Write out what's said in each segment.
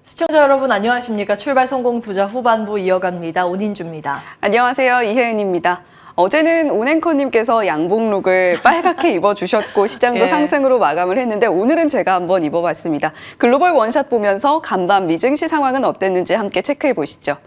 시청자 여러분 안녕하십니까? 출발 성공 투자 후반부 이어갑니다. 온인주입니다. 안녕하세요. 이혜은입니다. 어제는 온앵커님께서 양복룩을 빨갛게 입어주셨고 시장도 예. 상승으로 마감을 했는데 오늘은 제가 한번 입어봤습니다. 글로벌 원샷 보면서 간밤 미증시 상황은 어땠는지 함께 체크해 보시죠.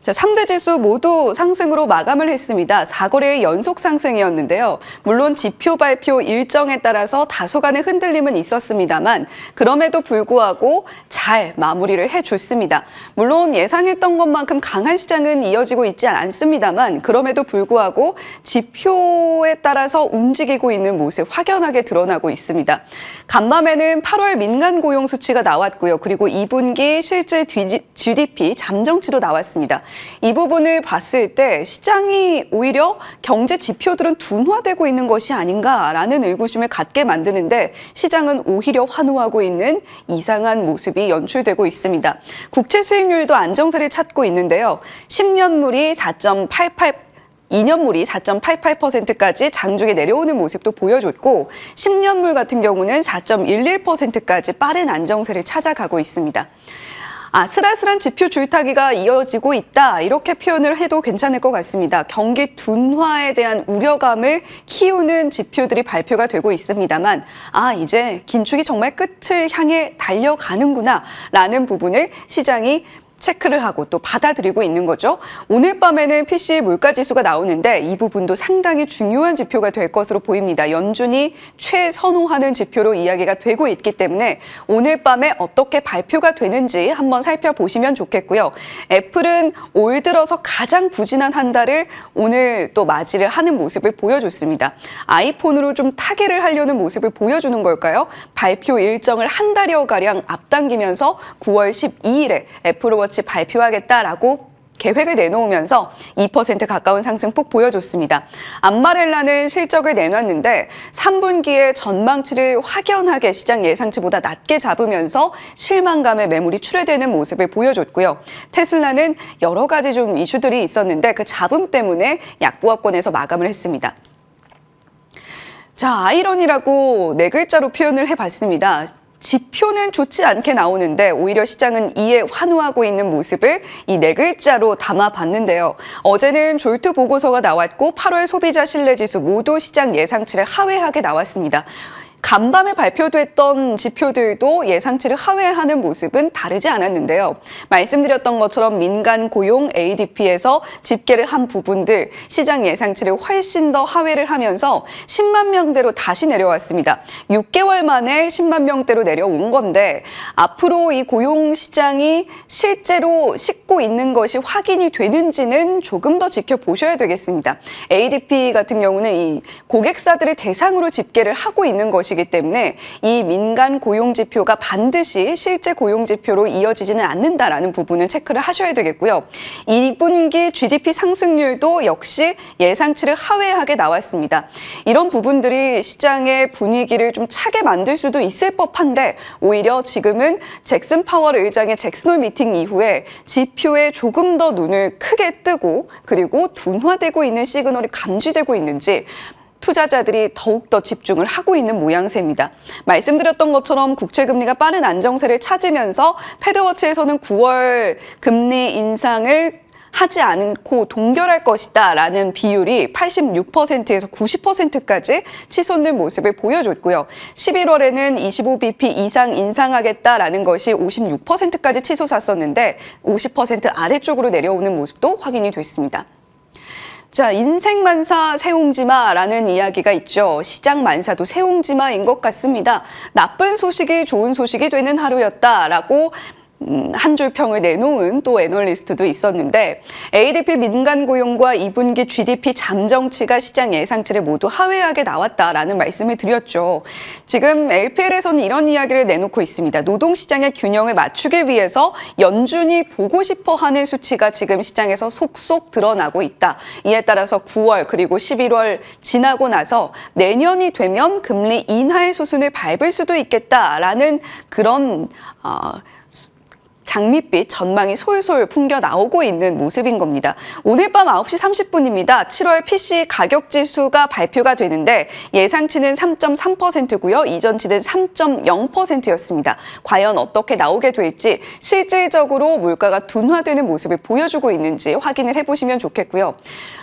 자, 3대 지수 모두 상승으로 마감을 했습니다. 4거래의 연속 상승이었는데요. 물론 지표 발표 일정에 따라서 다소간의 흔들림은 있었습니다만 그럼에도 불구하고 잘 마무리를 해줬습니다. 물론 예상했던 것만큼 강한 시장은 이어지고 있지 않습니다만 그럼에도 불구하고 지표에 따라서 움직이고 있는 모습 확연하게 드러나고 있습니다. 간밤에는 8월 민간 고용 수치가 나왔고요. 그리고 2분기 실질 GDP 잠정치도 나왔습니다. 이 부분을 봤을 때 시장이 오히려 경제 지표들은 둔화되고 있는 것이 아닌가라는 의구심을 갖게 만드는데 시장은 오히려 환호하고 있는 이상한 모습이 연출되고 있습니다. 국채 수익률도 안정세를 찾고 있는데요. 10년물이 2년물이 4.88%까지 장중에 내려오는 모습도 보여줬고 10년물 같은 경우는 4.11%까지 빠른 안정세를 찾아가고 있습니다. 아슬아슬한 지표 줄타기가 이어지고 있다 이렇게 표현을 해도 괜찮을 것 같습니다. 경기 둔화에 대한 우려감을 키우는 지표들이 발표가 되고 있습니다만 이제 긴축이 정말 끝을 향해 달려가는구나 라는 부분을 시장이 체크를 하고 또 받아들이고 있는 거죠. 오늘 밤에는 PCE 물가지수가 나오는데 이 부분도 상당히 중요한 지표가 될 것으로 보입니다. 연준이 최선호하는 지표로 이야기가 되고 있기 때문에 오늘 밤에 어떻게 발표가 되는지 한번 살펴보시면 좋겠고요. 애플은 올 들어서 가장 부진한 한 달을 오늘 또 맞이를 하는 모습을 보여줬습니다. 아이폰으로 좀 타개를 하려는 모습을 보여주는 걸까요? 발표 일정을 한 달여가량 앞당기면서 9월 12일에 애플워치 발표하겠다라고 계획을 내놓으면서 2% 가까운 상승폭 보여줬습니다. 암바렐라는 실적을 내놨는데 3분기의 전망치를 확연하게 시장 예상치보다 낮게 잡으면서 실망감에 매물이 출회되는 모습을 보여줬고요. 테슬라는 여러 가지 좀 이슈들이 있었는데 그 잡음 때문에 약보합권에서 마감을 했습니다. 자, 아이러니라고 네 글자로 표현을 해봤습니다. 지표는 좋지 않게 나오는데 오히려 시장은 이에 환호하고 있는 모습을 이 네 글자로 담아봤는데요. 어제는 졸트 보고서가 나왔고 8월 소비자 신뢰지수 모두 시장 예상치를 하회하게 나왔습니다. 간밤에 발표됐던 지표들도 예상치를 하회하는 모습은 다르지 않았는데요. 말씀드렸던 것처럼 민간 고용 ADP에서 집계를 한 부분들 시장 예상치를 훨씬 더 하회를 하면서 10만 명대로 다시 내려왔습니다. 6개월 만에 10만 명대로 내려온 건데 앞으로 이 고용 시장이 실제로 싣고 있는 것이 확인이 되는지는 조금 더 지켜보셔야 되겠습니다. ADP 같은 경우는 이 고객사들을 대상으로 집계를 하고 있는 것이기 때문에 이 민간 고용 지표가 반드시 실제 고용 지표로 이어지지는 않는다라는 부분은 체크를 하셔야 되겠고요. 2분기 GDP 상승률도 역시 예상치를 하회하게 나왔습니다. 이런 부분들이 시장의 분위기를 좀 차게 만들 수도 있을 법한데 오히려 지금은 잭슨 파월 의장의 잭슨홀 미팅 이후에 지표에 조금 더 눈을 크게 뜨고 그리고 둔화되고 있는 시그널이 감지되고 있는지 투자자들이 더욱더 집중을 하고 있는 모양새입니다. 말씀드렸던 것처럼 국채금리가 빠른 안정세를 찾으면서 패드워치에서는 9월 금리 인상을 하지 않고 동결할 것이다 라는 비율이 86%에서 90%까지 치솟는 모습을 보여줬고요. 11월에는 25bp 이상 인상하겠다라는 것이 56%까지 치솟았었는데 50% 아래쪽으로 내려오는 모습도 확인이 됐습니다. 자, 인생만사 새옹지마라는 이야기가 있죠. 시장 만사도 새옹지마인 것 같습니다. 나쁜 소식이 좋은 소식이 되는 하루였다라고 한 줄 평을 내놓은 또 애널리스트도 있었는데 ADP 민간 고용과 2분기 GDP 잠정치가 시장 예상치를 모두 하회하게 나왔다라는 말씀을 드렸죠. 지금 LPL에서는 이런 이야기를 내놓고 있습니다. 노동시장의 균형을 맞추기 위해서 연준이 보고 싶어하는 수치가 지금 시장에서 속속 드러나고 있다. 이에 따라서 9월 그리고 11월 지나고 나서 내년이 되면 금리 인하의 수순을 밟을 수도 있겠다라는 그런 장밋빛 전망이 솔솔 풍겨 나오고 있는 모습인 겁니다. 오늘 밤 9시 30분입니다. 7월 PC 가격 지수가 발표가 되는데 예상치는 3.3%고요. 이전치는 3.0%였습니다. 과연 어떻게 나오게 될지 실질적으로 물가가 둔화되는 모습을 보여주고 있는지 확인을 해보시면 좋겠고요.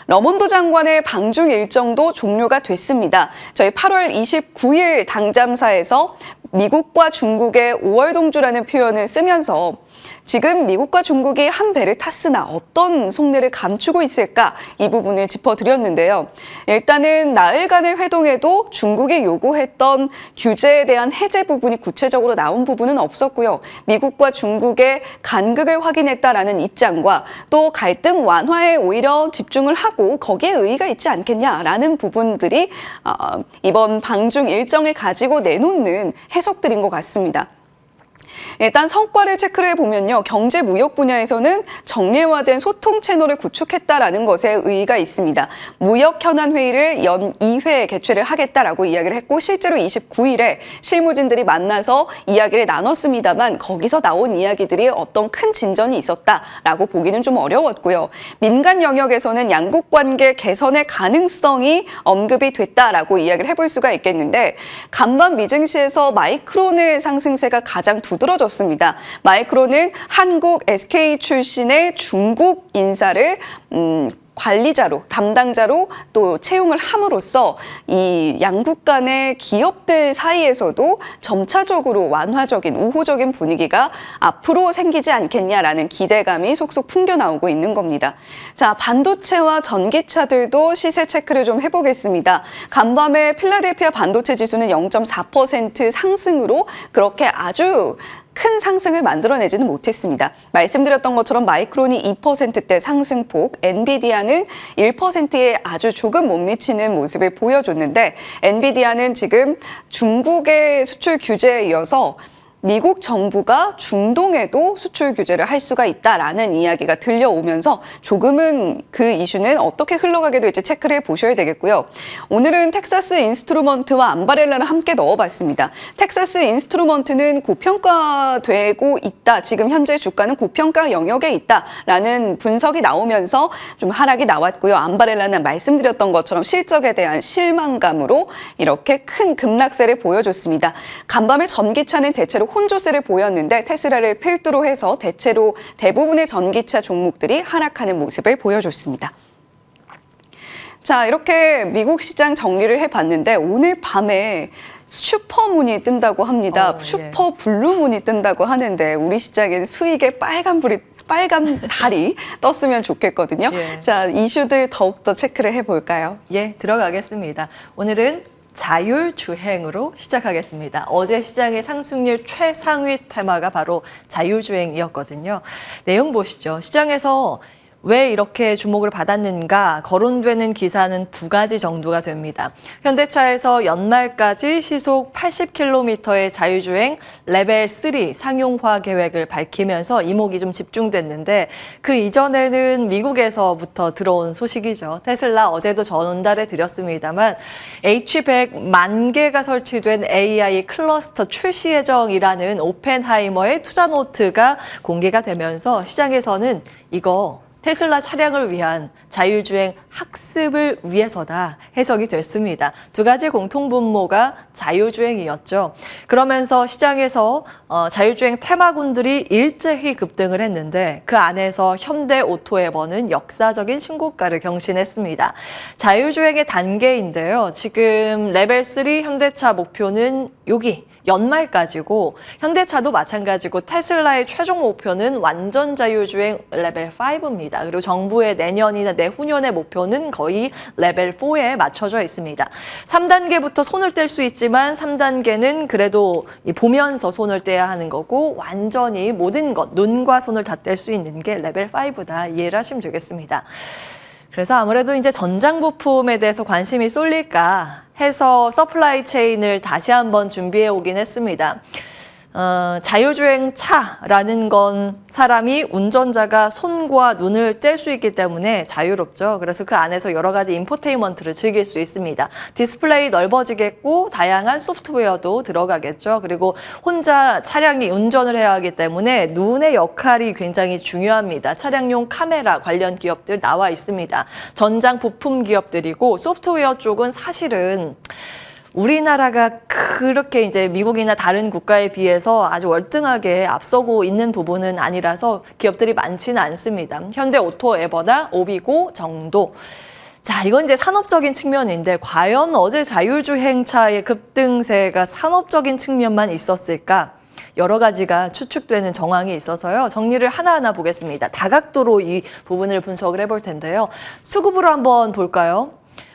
러몬도 장관의 방중 일정도 종료가 됐습니다. 저희 8월 29일 당잠사에서 미국과 중국의 5월 동주라는 표현을 쓰면서 지금 미국과 중국이 한 배를 탔으나 어떤 속내를 감추고 있을까 이 부분을 짚어드렸는데요. 일단은 나흘간의 회동에도 중국이 요구했던 규제에 대한 해제 부분이 구체적으로 나온 부분은 없었고요. 미국과 중국의 간극을 확인했다라는 입장과 또 갈등 완화에 오히려 집중을 하고 거기에 의의가 있지 않겠냐라는 부분들이 이번 방중 일정을 가지고 내놓는 해석들인 것 같습니다. 일단 성과를 체크를 해보면요. 경제 무역 분야에서는 정례화된 소통 채널을 구축했다라는 것에 의의가 있습니다. 무역 현안 회의를 연 2회 개최를 하겠다라고 이야기를 했고 실제로 29일에 실무진들이 만나서 이야기를 나눴습니다만 거기서 나온 이야기들이 어떤 큰 진전이 있었다라고 보기는 좀 어려웠고요. 민간 영역에서는 양국 관계 개선의 가능성이 언급이 됐다라고 이야기를 해볼 수가 있겠는데 간밤 미증시에서 마이크론의 상승세가 가장 두드러졌습니다. 마이크론은 한국 SK 출신의 중국 인사를 관리자로, 담당자로 또 채용을 함으로써 이 양국 간의 기업들 사이에서도 점차적으로 완화적인, 우호적인 분위기가 앞으로 생기지 않겠냐라는 기대감이 속속 풍겨나오고 있는 겁니다. 자, 반도체와 전기차들도 시세 체크를 좀 해보겠습니다. 간밤에 필라델피아 반도체 지수는 0.4% 상승으로 그렇게 아주 큰 상승을 만들어내지는 못했습니다. 말씀드렸던 것처럼 마이크론이 2%대 상승폭, 엔비디아는 1%에 아주 조금 못 미치는 모습을 보여줬는데 엔비디아는 지금 중국의 수출 규제에 이어서 미국 정부가 중동에도 수출 규제를 할 수가 있다라는 이야기가 들려오면서 조금은 그 이슈는 어떻게 흘러가게 될지 체크를 해보셔야 되겠고요. 오늘은 텍사스 인스트루먼트와 암바렐라를 함께 넣어봤습니다. 텍사스 인스트루먼트는 고평가되고 있다. 지금 현재 주가는 고평가 영역에 있다라는 분석이 나오면서 좀 하락이 나왔고요. 암바렐라는 말씀드렸던 것처럼 실적에 대한 실망감으로 이렇게 큰 급락세를 보여줬습니다. 간밤에 전기차는 대체로 혼조세를 보였는데 테슬라를 필두로 해서 대체로 대부분의 전기차 종목들이 하락하는 모습을 보여줬습니다. 자, 이렇게 미국 시장 정리를 해봤는데 오늘 밤에 슈퍼문이 뜬다고 합니다. 슈퍼 블루문이 뜬다고 하는데 우리 시장에는 수익의 빨간 달이 떴으면 좋겠거든요. 예. 자, 이슈들 더욱더 체크를 해볼까요? 예, 들어가겠습니다. 오늘은 자율주행으로 시작하겠습니다. 어제 시장의 상승률 최상위 테마가 바로 자율주행이었거든요. 내용 보시죠. 시장에서 왜 이렇게 주목을 받았는가 거론되는 기사는 두 가지 정도가 됩니다. 현대차에서 연말까지 시속 80km의 자율주행 레벨 3 상용화 계획을 밝히면서 이목이 좀 집중됐는데 그 이전에는 미국에서부터 들어온 소식이죠. 테슬라 어제도 전달해 드렸습니다만 H100 만 개가 설치된 AI 클러스터 출시 예정이라는 오펜하이머의 투자 노트가 공개가 되면서 시장에서는 이거 테슬라 차량을 위한 자율주행 학습을 위해서다 해석이 됐습니다. 두 가지 공통 분모가 자율주행이었죠. 그러면서 시장에서 자율주행 테마군들이 일제히 급등을 했는데 그 안에서 현대오토에버는 역사적인 신고가를 경신했습니다. 자율주행의 단계인데요. 지금 레벨 3 현대차 목표는 여기 연말까지고 현대차도 마찬가지고 테슬라의 최종 목표는 완전 자율주행 레벨 5입니다. 그리고 정부의 내년이나 내후년의 목표는 거의 레벨 4에 맞춰져 있습니다. 3단계부터 손을 뗄 수 있지만 3단계는 그래도 보면서 손을 떼야 하는 거고 완전히 모든 것, 눈과 손을 다 뗄 수 있는 게 레벨 5다 이해를 하시면 되겠습니다. 그래서 아무래도 이제 전장 부품에 대해서 관심이 쏠릴까 해서 서플라이 체인을 다시 한번 준비해 오긴 했습니다. 자율주행차라는 건 사람이 운전자가 손과 눈을 뗄 수 있기 때문에 자유롭죠. 그래서 그 안에서 여러 가지 인포테인먼트를 즐길 수 있습니다. 디스플레이 넓어지겠고 다양한 소프트웨어도 들어가겠죠. 그리고 혼자 차량이 운전을 해야 하기 때문에 눈의 역할이 굉장히 중요합니다. 차량용 카메라 관련 기업들 나와 있습니다. 전장 부품 기업들이고 소프트웨어 쪽은 사실은 우리나라가 그렇게 이제 미국이나 다른 국가에 비해서 아주 월등하게 앞서고 있는 부분은 아니라서 기업들이 많지는 않습니다. 현대오토에버나 오비고 정도. 자, 이건 이제 산업적인 측면인데 과연 어제 자율주행차의 급등세가 산업적인 측면만 있었을까? 여러 가지가 추측되는 정황이 있어서요. 정리를 하나하나 보겠습니다. 다각도로 이 부분을 분석을 해볼 텐데요. 수급으로 한번 볼까요?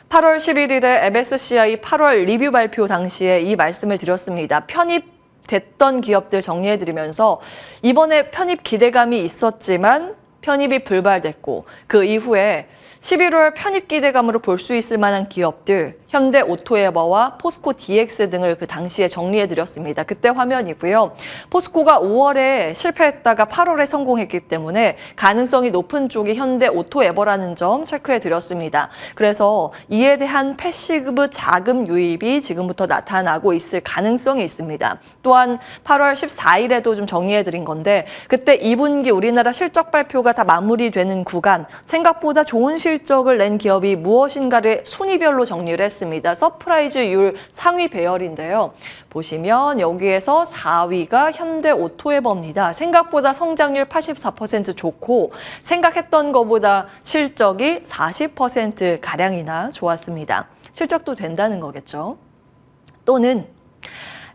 8월 11일에 MSCI 8월 리뷰 발표 당시에 이 말씀을 드렸습니다. 편입됐던 기업들 정리해드리면서 이번에 편입 기대감이 있었지만 편입이 불발됐고 그 이후에 11월 편입 기대감으로 볼 수 있을 만한 기업들 현대오토에버와 포스코 DX 등을 그 당시에 정리해드렸습니다. 그때 화면이고요. 포스코가 5월에 실패했다가 8월에 성공했기 때문에 가능성이 높은 쪽이 현대오토에버라는 점 체크해드렸습니다. 그래서 이에 대한 패시브 자금 유입이 지금부터 나타나고 있을 가능성이 있습니다. 또한 8월 14일에도 좀 정리해드린 건데 그때 2분기 우리나라 실적 발표가 다 마무리되는 구간 생각보다 좋은 실적을 낸 기업이 무엇인가를 순위별로 정리를 했습니다. 서프라이즈율 상위 배열인데요. 보시면 여기에서 4위가 현대오토에버입니다. 생각보다 성장률 84% 좋고 생각했던 것보다 실적이 40%가량이나 좋았습니다. 실적도 된다는 거겠죠. 또는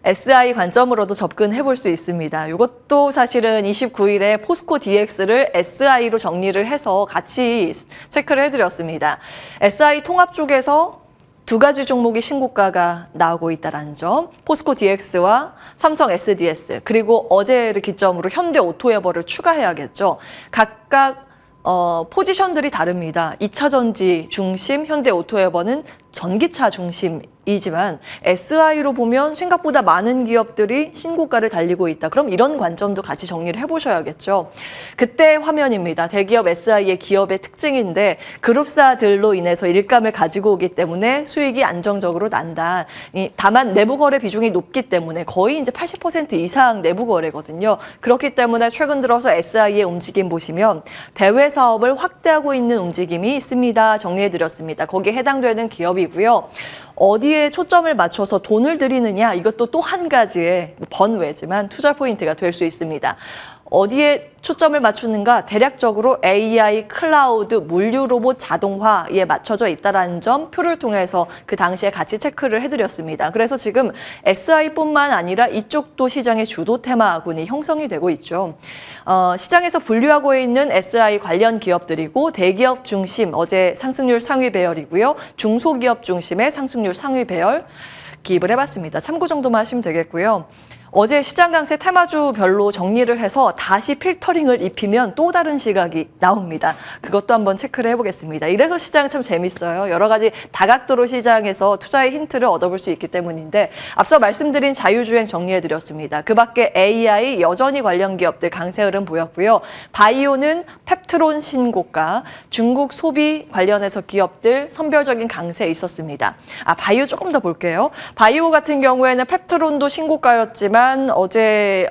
SI 관점으로도 접근해 볼 수 있습니다. 이것도 사실은 29일에 포스코 DX를 SI로 정리를 해서 같이 체크를 해드렸습니다. SI 통합 쪽에서 두 가지 종목이 신고가가 나오고 있다는 점, 포스코 DX와 삼성 SDS, 그리고 어제를 기점으로 현대오토에버를 추가해야겠죠. 각각 포지션들이 다릅니다. 2차 전지 중심, 현대오토에버는 전기차 중심이지만 SI로 보면 생각보다 많은 기업들이 신고가를 달리고 있다. 그럼 이런 관점도 같이 정리를 해보셔야겠죠. 그때 화면입니다. 대기업 SI의 기업의 특징인데 그룹사들로 인해서 일감을 가지고 오기 때문에 수익이 안정적으로 난다. 다만 내부 거래 비중이 높기 때문에 거의 이제 80% 이상 내부 거래거든요. 그렇기 때문에 최근 들어서 SI의 움직임 보시면 대외 사업을 확대하고 있는 움직임이 있습니다. 정리해드렸습니다. 거기에 해당되는 기업이고요. 어디에 초점을 맞춰서 돈을 들이느냐 이것도 또 한 가지의 번외지만 투자 포인트가 될 수 있습니다. 어디에 초점을 맞추는가? 대략적으로 AI, 클라우드, 물류 로봇 자동화에 맞춰져 있다는 점 표를 통해서 그 당시에 같이 체크를 해드렸습니다. 그래서 지금 SI뿐만 아니라 이쪽도 시장의 주도 테마군이 형성이 되고 있죠. 시장에서 분류하고 있는 SI 관련 기업들이고 대기업 중심, 어제 상승률 상위 배열이고요. 중소기업 중심의 상승률 상위 배열 기입을 해봤습니다. 참고 정도만 하시면 되겠고요. 어제 시장 강세 테마주별로 정리를 해서 다시 필터링을 입히면 또 다른 시각이 나옵니다. 그것도 한번 체크를 해보겠습니다. 이래서 시장 참 재밌어요. 여러 가지 다각도로 시장에서 투자의 힌트를 얻어볼 수 있기 때문인데 앞서 말씀드린 자율주행 정리해드렸습니다. 그 밖에 AI 여전히 관련 기업들 강세 흐름 보였고요. 바이오는 펩트론 신고가, 중국 소비 관련해서 기업들 선별적인 강세 있었습니다. 바이오 조금 더 볼게요. 바이오 같은 경우에는 펩트론도 신고가였지만 어제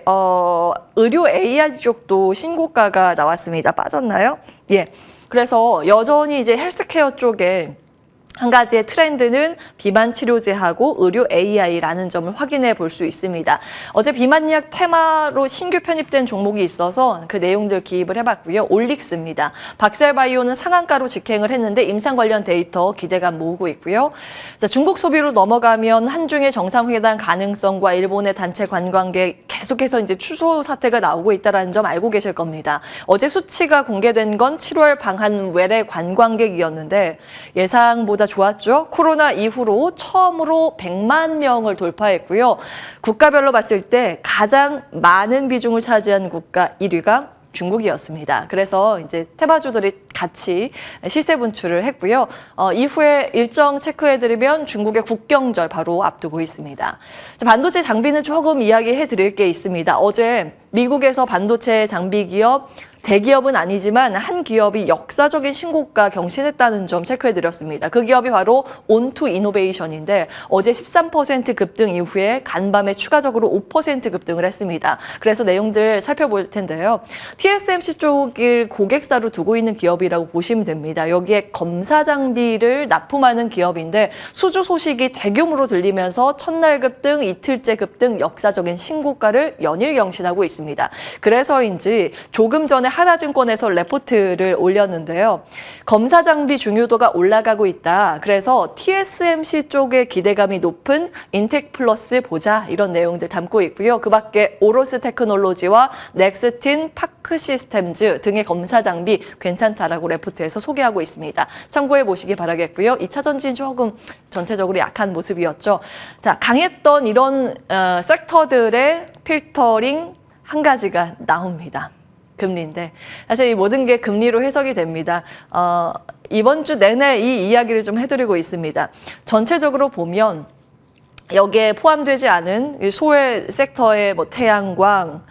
의료 AI 쪽도 신고가가 나왔습니다. 빠졌나요? 예. 그래서 여전히 이제 헬스케어 쪽에 한 가지의 트렌드는 비만 치료제하고 의료 AI라는 점을 확인해 볼 수 있습니다. 어제 비만약 테마로 신규 편입된 종목이 있어서 그 내용들 기입을 해봤고요. 올릭스입니다. 박셀바이오는 상한가로 직행을 했는데 임상 관련 데이터 기대감 모으고 있고요. 자, 중국 소비로 넘어가면 한중일 정상회담 가능성과 일본의 단체 관광객 계속해서 이제 취소 사태가 나오고 있다는 점 알고 계실 겁니다. 어제 수치가 공개된 건 7월 방한 외래 관광객이었는데 예상보다 좋았죠. 코로나 이후로 처음으로 100만 명을 돌파했고요. 국가별로 봤을 때 가장 많은 비중을 차지한 국가 1위가 중국이었습니다. 그래서 이제 테마주들이 같이 시세 분출을 했고요. 이후에 일정 체크해드리면 중국의 국경절 바로 앞두고 있습니다. 반도체 장비는 조금 이야기해 드릴 게 있습니다. 어제 미국에서 반도체 장비 기업 대기업은 아니지만 한 기업이 역사적인 신고가 경신했다는 점 체크해드렸습니다. 그 기업이 바로 온투 이노베이션인데 어제 13% 급등 이후에 간밤에 추가적으로 5% 급등을 했습니다. 그래서 내용들 살펴볼 텐데요. TSMC 쪽을 고객사로 두고 있는 기업이라고 보시면 됩니다. 여기에 검사 장비를 납품하는 기업인데 수주 소식이 대규모로 들리면서 첫날 급등, 이틀째 급등, 역사적인 신고가를 연일 경신하고 있습니다. 그래서인지 조금 전에 하나증권에서 레포트를 올렸는데요. 검사 장비 중요도가 올라가고 있다. 그래서 TSMC 쪽의 기대감이 높은 인텍 플러스 보자 이런 내용들 담고 있고요. 그 밖에 오로스 테크놀로지와 넥스틴, 파크 시스템즈 등의 검사 장비 괜찮다라고 레포트에서 소개하고 있습니다. 참고해 보시기 바라겠고요. 2차 전지는 조금 전체적으로 약한 모습이었죠. 자, 강했던 이런 섹터들의 필터링 한 가지가 나옵니다. 금리인데 사실 이 모든 게 금리로 해석이 됩니다. 이번 주 내내 이 이야기를 좀 해드리고 있습니다. 전체적으로 보면 여기에 포함되지 않은 소외 섹터의 뭐 태양광,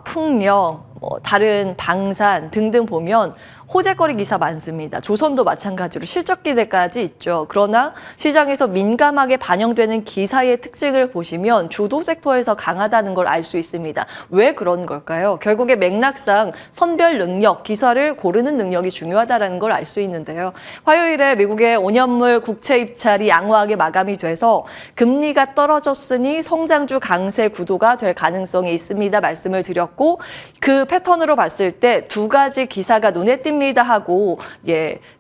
풍력, 다른 방산 등등 보면 호재거리 기사 많습니다. 조선도 마찬가지로 실적 기대까지 있죠. 그러나 시장에서 민감하게 반영되는 기사의 특징을 보시면 주도 섹터에서 강하다는 걸 알 수 있습니다. 왜 그런 걸까요? 결국에 맥락상 선별 능력, 기사를 고르는 능력이 중요하다는 걸 알 수 있는데요. 화요일에 미국의 5년물 국채 입찰이 양호하게 마감이 돼서 금리가 떨어졌으니 성장주 강세 구도가 될 가능성이 있습니다. 말씀을 드렸고 그 패턴으로 봤을 때 두 가지 기사가 눈에 띕니다 하고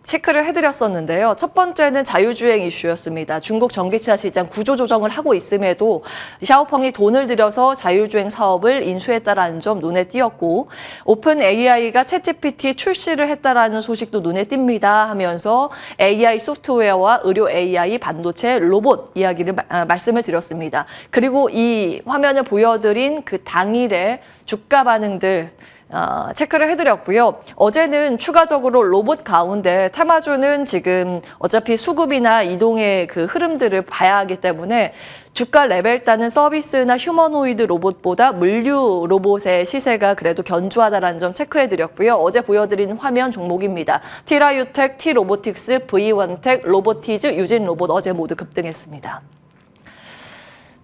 체크를 해드렸었는데요. 첫 번째는 자유주행 이슈였습니다. 중국 전기차 시장 구조조정을 하고 있음에도 샤오펑이 돈을 들여서 자율주행 사업을 인수했다라는 점 눈에 띄었고 오픈 AI가 챗GPT 출시를 했다라는 소식도 눈에 띕니다 하면서 AI 소프트웨어와 의료 AI 반도체 로봇 이야기를 말씀을 드렸습니다. 그리고 이 화면을 보여드린 그 당일의 주가 반응들 체크를 해드렸고요. 어제는 추가적으로 로봇 가운데 테마주는 지금 어차피 수급이나 이동의 그 흐름들을 봐야 하기 때문에 주가 레벨 따는 서비스나 휴머노이드 로봇보다 물류 로봇의 시세가 그래도 견조하다는 점 체크해드렸고요. 어제 보여드린 화면 종목입니다. 티라유텍, 티로보틱스, V1텍, 로보티즈, 유진로봇 어제 모두 급등했습니다.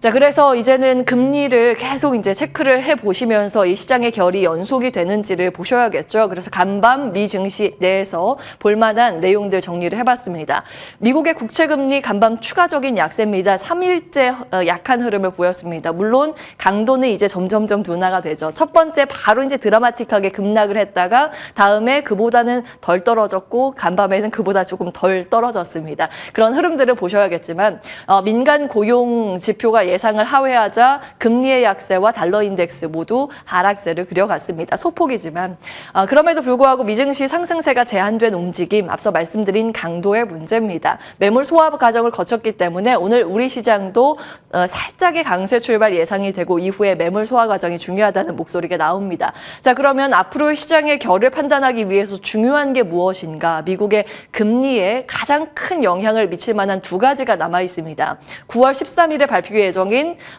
자, 그래서 이제는 금리를 계속 이제 체크를 해 보시면서 이 시장의 결이 연속이 되는지를 보셔야겠죠. 그래서 간밤 미 증시 내에서 볼만한 내용들 정리를 해봤습니다. 미국의 국채금리 간밤 추가적인 약세입니다. 3일째 약한 흐름을 보였습니다. 물론 강도는 이제 점점점 둔화가 되죠. 첫 번째 바로 이제 드라마틱하게 급락을 했다가 다음에 그보다는 덜 떨어졌고 간밤에는 그보다 조금 덜 떨어졌습니다. 그런 흐름들을 보셔야겠지만 민간 고용 지표가 예상을 하회하자 금리의 약세와 달러 인덱스 모두 하락세를 그려갔습니다. 소폭이지만 그럼에도 불구하고 미증시 상승세가 제한된 움직임, 앞서 말씀드린 강도의 문제입니다. 매물 소화 과정을 거쳤기 때문에 오늘 우리 시장도 살짝의 강세 출발 예상이 되고 이후에 매물 소화 과정이 중요하다는 목소리가 나옵니다. 자, 그러면 앞으로의 시장의 결을 판단하기 위해서 중요한 게 무엇인가? 미국의 금리에 가장 큰 영향을 미칠 만한 두 가지가 남아 있습니다. 9월 13일에 발표 예정인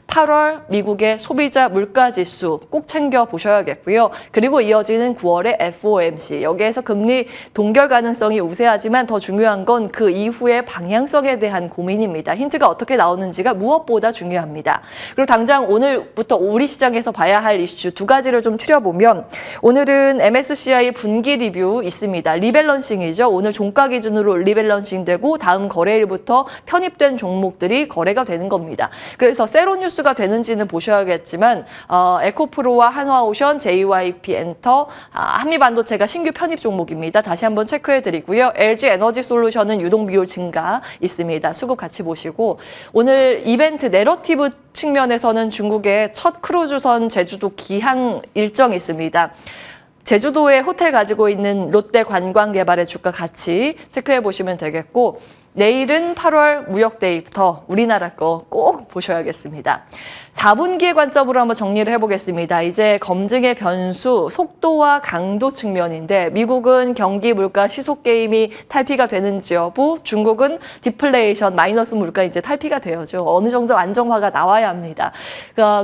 8월 미국의 소비자 물가지수 꼭 챙겨 보셔야겠고요. 그리고 이어지는 9월의 FOMC. 여기에서 금리 동결 가능성이 우세하지만 더 중요한 건 그 이후의 방향성에 대한 고민입니다. 힌트가 어떻게 나오는지가 무엇보다 중요합니다. 그리고 당장 오늘부터 우리 시장에서 봐야 할 이슈 두 가지를 좀 추려보면 오늘은 MSCI 분기 리뷰 있습니다. 리밸런싱이죠. 오늘 종가 기준으로 리밸런싱 되고 다음 거래일부터 편입된 종목들이 거래가 되는 겁니다. 그래서 세로 뉴스가 되는지는 보셔야겠지만 에코프로와 한화오션, JYP 엔터, 한미반도체가 신규 편입 종목입니다. 다시 한번 체크해드리고요. LG 에너지 솔루션은 유동 비율 증가 있습니다. 수급 같이 보시고 오늘 이벤트 내러티브 측면에서는 중국의 첫 크루즈선 제주도 기항 일정이 있습니다. 제주도에 호텔 가지고 있는 롯데 관광개발의 주가 같이 체크해 보시면 되겠고 내일은 8월 무역데이부터 우리나라 거 꼭 보셔야겠습니다. 4분기의 관점으로 한번 정리를 해보겠습니다. 이제 검증의 변수, 속도와 강도 측면인데 미국은 경기, 물가, 시속 게임이 탈피가 되는지 여부, 중국은 디플레이션, 마이너스 물가 이제 탈피가 되어죠. 어느 정도 안정화가 나와야 합니다.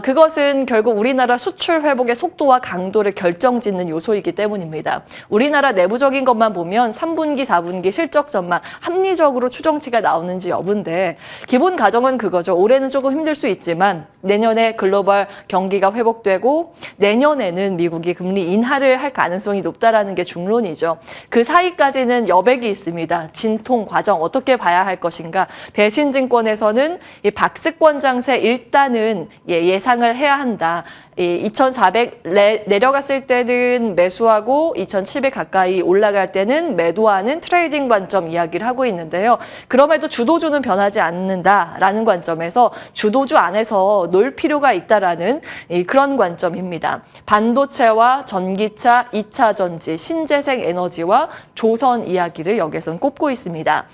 그것은 결국 우리나라 수출 회복의 속도와 강도를 결정짓는 요소이기 때문입니다. 우리나라 내부적인 것만 보면 3분기, 4분기 실적 전망 합리적으로 추정치가 나오는지 여부인데 기본 가정은 그거죠. 올해는 조금 힘들 수 있지만 내년에 글로벌 경기가 회복되고 내년에는 미국이 금리 인하를 할 가능성이 높다라는 게 중론이죠. 그 사이까지는 여백이 있습니다. 진통 과정 어떻게 봐야 할 것인가. 대신증권에서는 이 박스권 장세 일단은 예상을 해야 한다. 2,400 내려갔을 때는 매수하고 2,700 가까이 올라갈 때는 매도하는 트레이딩 관점 이야기를 하고 있는데요. 그럼에도 주도주는 변하지 않는다라는 관점에서 주도주 안에서 놀 필요가 있다라는 그런 관점입니다. 반도체와 전기차, 2차 전지, 신재생 에너지와 조선 이야기를 여기서는 꼽고 있습니다.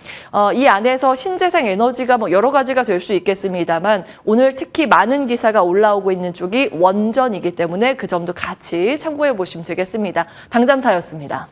이 안에서 신재생 에너지가 뭐 여러 가지가 될 수 있겠습니다만 오늘 특히 많은 기사가 올라오고 있는 쪽이 원전이기 때문에 그 점도 같이 참고해 보시면 되겠습니다. 당잠사였습니다.